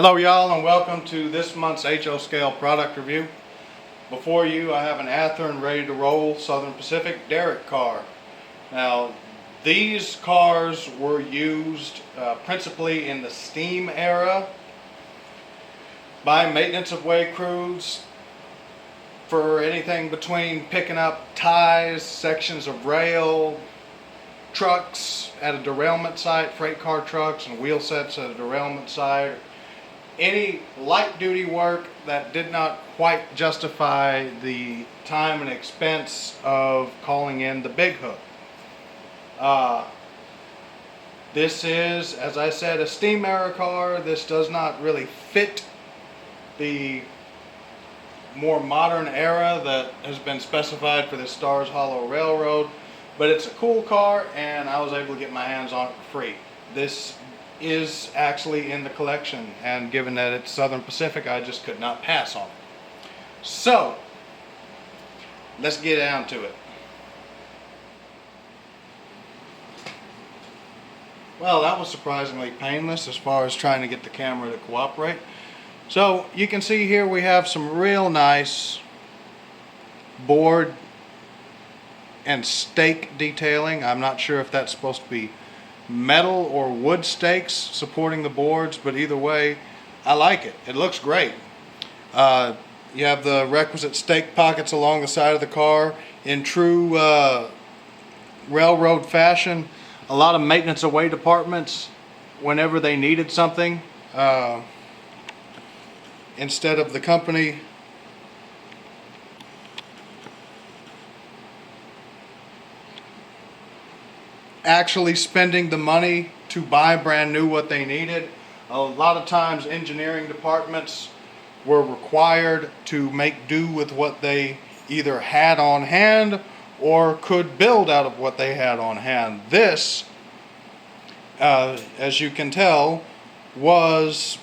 Hello y'all, and welcome to this month's HO Scale product review. Before you I have an Athearn ready to roll Southern Pacific Derrick car. Now these cars were used principally in the steam era by maintenance of way crews for anything between picking up ties, sections of rail, trucks at a derailment site, freight car trucks and wheel sets at a derailment site. Any light duty work that did not quite justify the time and expense of calling in the big hook. This is, as I said, a steam era car. This does not really fit the more modern era that has been specified for the Stars Hollow Railroad, but it's a cool car and I was able to get my hands on it for free. This is actually in the collection, and given that it's Southern Pacific, I just could not pass on it. So let's get down to it. Well, that was surprisingly painless as far as trying to get the camera to cooperate. So you can see here we have some real nice board and stake detailing. I'm not sure if that's supposed to be metal or wood stakes supporting the boards, but either way I like it. It looks great. You have the requisite stake pockets along the side of the car in true railroad fashion. A lot of maintenance away departments, whenever they needed something, instead of the company actually spending the money to buy brand new what they needed, a lot of times engineering departments were required to make do with what they either had on hand or could build out of what they had on hand. This, as you can tell, was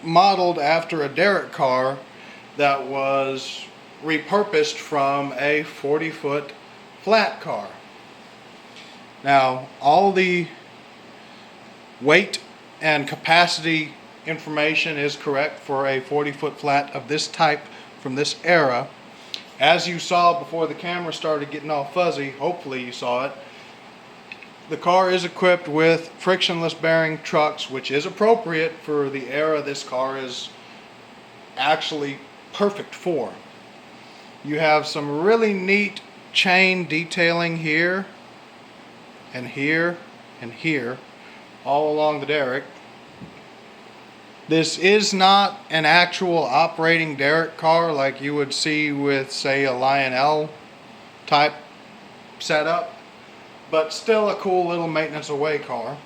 modeled after a Derrick car that was repurposed from a 40-foot flat car. Now, all the weight and capacity information is correct for a 40-foot flat of this type from this era. As you saw before the camera started getting all fuzzy, hopefully you saw it, the car is equipped with frictionless bearing trucks, which is appropriate for the era this car is actually perfect for. You have some really neat chain detailing here and here and here all along the Derrick. This is not an actual operating Derrick car like you would see with, say, a Lionel type setup, but still a cool little maintenance away car.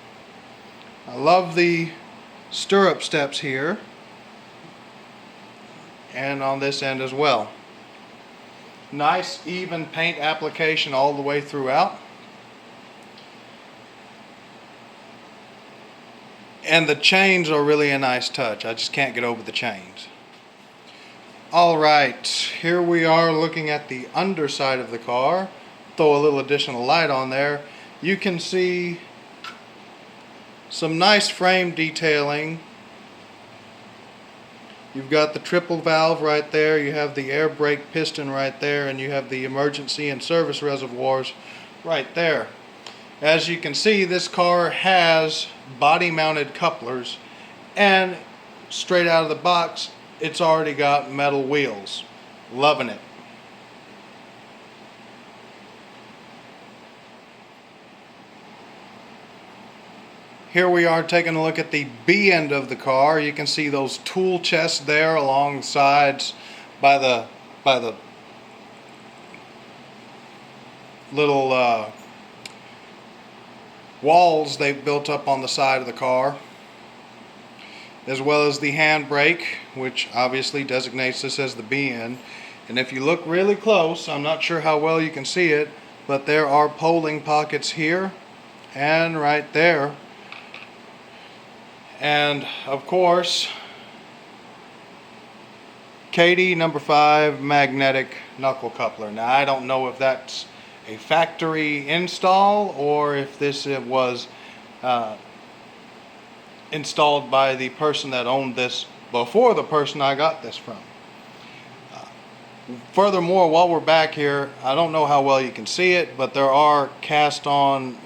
I love the stirrup steps here and on this end as well. Nice even paint application all the way throughout. And the chains are really a nice touch. I just can't get over the chains. Alright, here we are looking at the underside of the car. Throw a little additional light on there. You can see some nice frame detailing. You've got the triple valve right there. You have the air brake piston right there. And you have the emergency and service reservoirs right there. As you can see, this car has body mounted couplers, and straight out of the box it's already got metal wheels. Loving it. Here we are taking a look at the B end of the car. You can see those tool chests there along the sides by the little walls they've built up on the side of the car, as well as the handbrake, which obviously designates this as the B end. And if you look really close, I'm not sure how well you can see it, but there are polling pockets here and right there. And of course, Katie number 5 magnetic knuckle coupler. Now I don't know if that's a factory install or if this was installed by the person that owned this before the person I got this from. Furthermore, while we're back here, I don't know how well you can see it, but there are cast on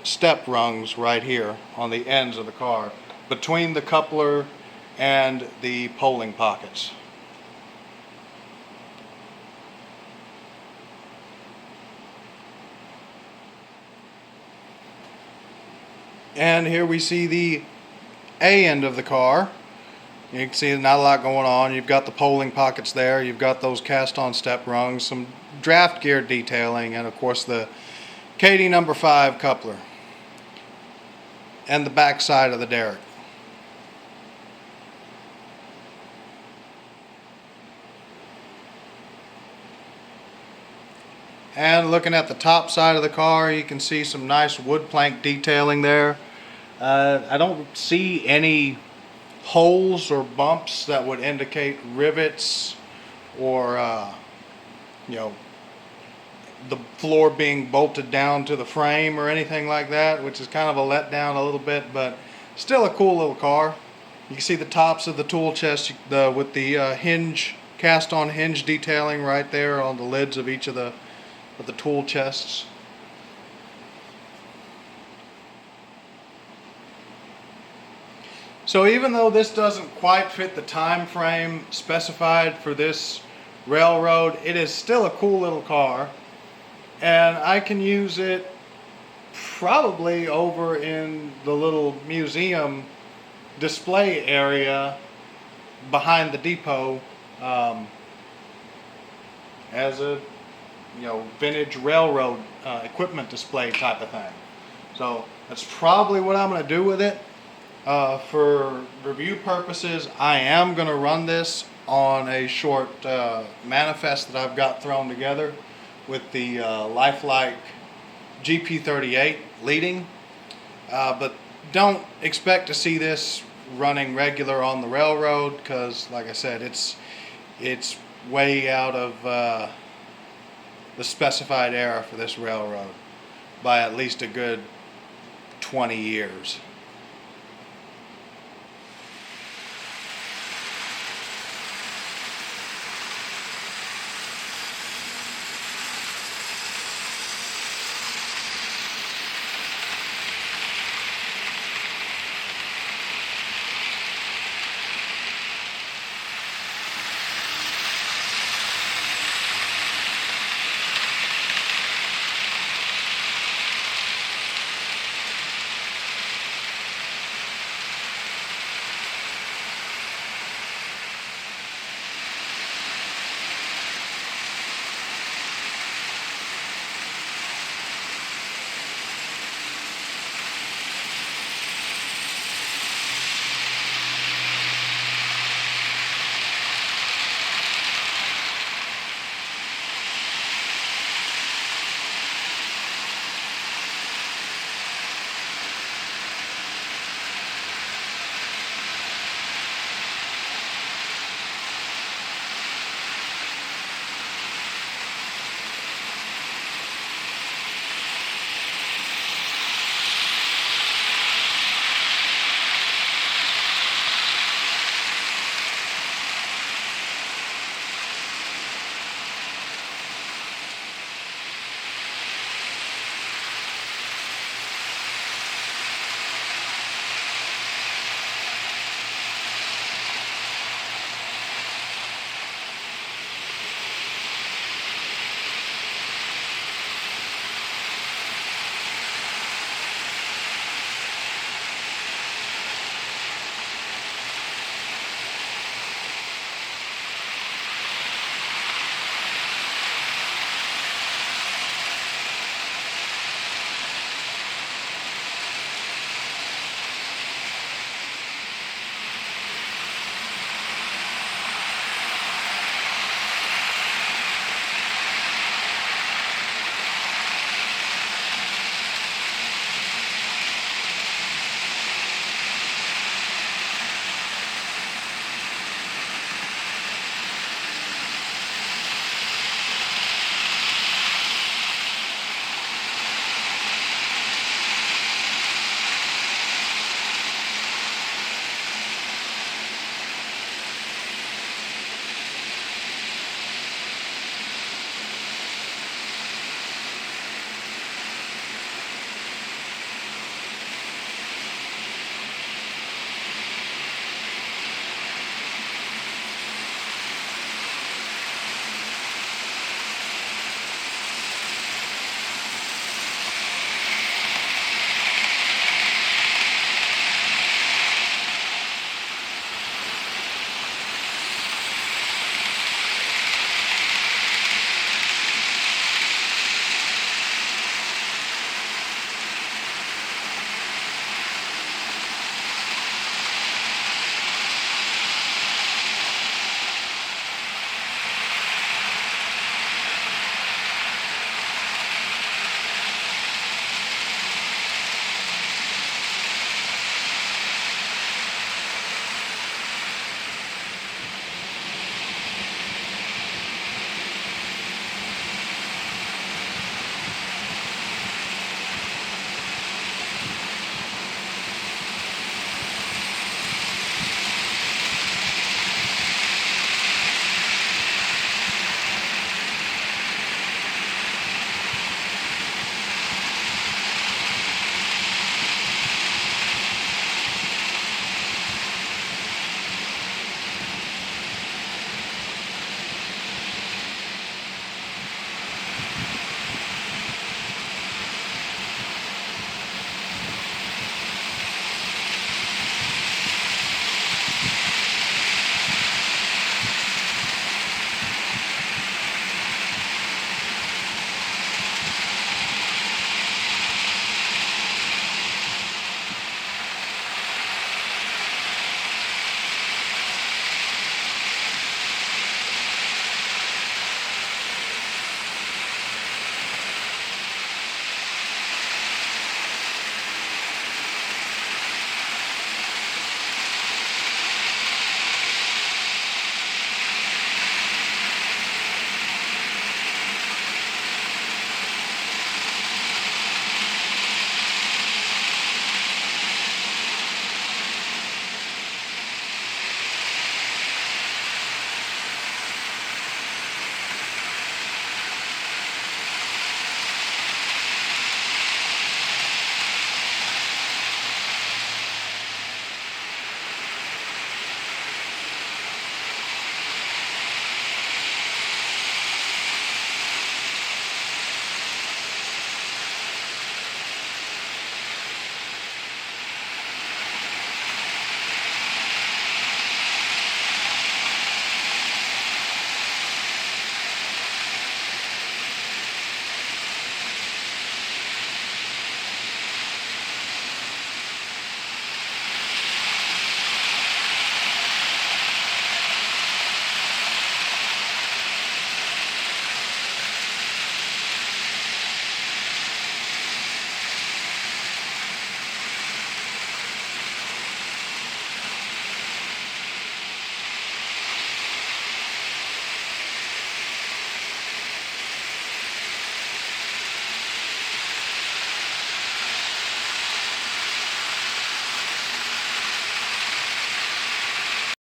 step rungs right here on the ends of the car between the coupler and the polling pockets. And here we see the A end of the car. You can see there's not a lot going on. You've got the polling pockets there. You've got those cast on step rungs, some draft gear detailing, and of course the Katie number 5 coupler. And the back side of the Derrick. And looking at the top side of the car, you can see some nice wood plank detailing there. I don't see any holes or bumps that would indicate rivets or the floor being bolted down to the frame or anything like that, which is kind of a letdown a little bit, but still a cool little car. You can see the tops of the tool chest with the hinge, cast on hinge detailing right there on the lids of each of the tool chests. So even though this doesn't quite fit the time frame specified for this railroad, it is still a cool little car, and I can use it probably over in the little museum display area behind the depot as a vintage railroad equipment display type of thing. So that's probably what I'm going to do with it. For review purposes, I am going to run this on a short manifest that I've got thrown together with the Lifelike GP38 leading, but don't expect to see this running regular on the railroad, because like I said, it's way out of the specified era for this railroad by at least a good 20 years.